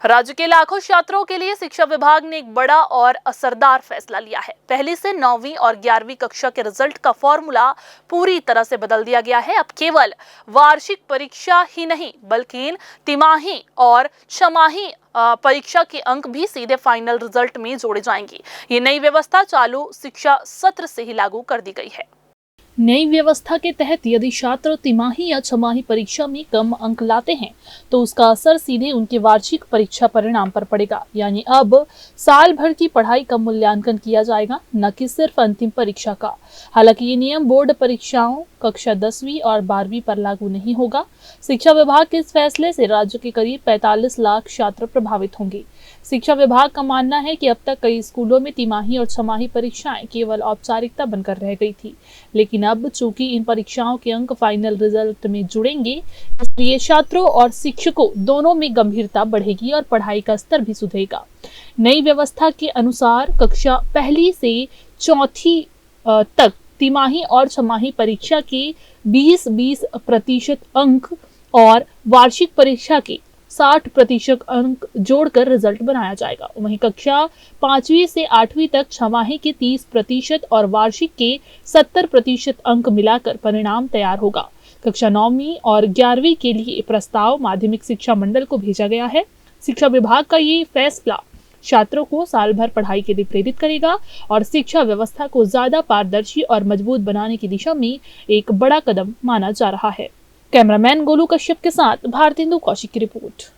राज्य के लाखों छात्रों के लिए शिक्षा विभाग ने एक बड़ा और असरदार फैसला लिया है। पहली से 9वीं और 11वीं कक्षा के रिजल्ट का फॉर्मूला पूरी तरह से बदल दिया गया है। अब केवल वार्षिक परीक्षा ही नहीं बल्कि तिमाही और छमाही परीक्षा के अंक भी सीधे फाइनल रिजल्ट में जोड़े जाएंगे। ये नई व्यवस्था चालू शिक्षा सत्र से ही लागू कर दी गई है। नई व्यवस्था के तहत यदि छात्र तिमाही या छमाही परीक्षा में कम अंक लाते हैं तो उसका असर सीधे उनके वार्षिक परीक्षा परिणाम पर पड़ेगा। यानी अब साल भर की पढ़ाई का मूल्यांकन किया जाएगा, न कि सिर्फ अंतिम परीक्षा का। हालांकि ये नियम बोर्ड परीक्षाओं कक्षा 10वीं और 12वीं पर लागू नहीं होगा। शिक्षा विभाग के इस फैसले से राज्य के करीब 45 लाख छात्र प्रभावित होंगे। शिक्षा विभाग का मानना है कि अब तक कई स्कूलों में तिमाही और छमाही परीक्षाएं केवल औपचारिकता बनकर रह गई थी, लेकिन अब चूंकि इन परीक्षाओं के अंक फाइनल रिजल्ट में जुड़ेंगे, इसलिए छात्रों और शिक्षकों दोनों में गंभीरता बढ़ेगी और पढ़ाई का स्तर भी सुधरेगा। नई व्यवस्था के अनुसार कक्षा पहली से चौथी तक तिमाही और छमाही परीक्षा के 20-20% अंक और वार्षिक परीक्षा के 60% अंक जोड़कर रिजल्ट बनाया जाएगा। वहीं कक्षा 5वीं से 8वीं तक छमाही के 30% और वार्षिक के 70% अंक मिलाकर परिणाम तैयार होगा। कक्षा 9वीं और 11वीं के लिए प्रस्ताव माध्यमिक शिक्षा मंडल को भेजा गया है। शिक्षा विभाग का ये फैसला छात्रों को साल भर पढ़ाई के लिए प्रेरित करेगा और शिक्षा व्यवस्था को ज्यादा पारदर्शी और मजबूत बनाने की दिशा में एक बड़ा कदम माना जा रहा है। कैमरामैन गोलू कश्यप के साथ भारतेंदु कौशिक की रिपोर्ट।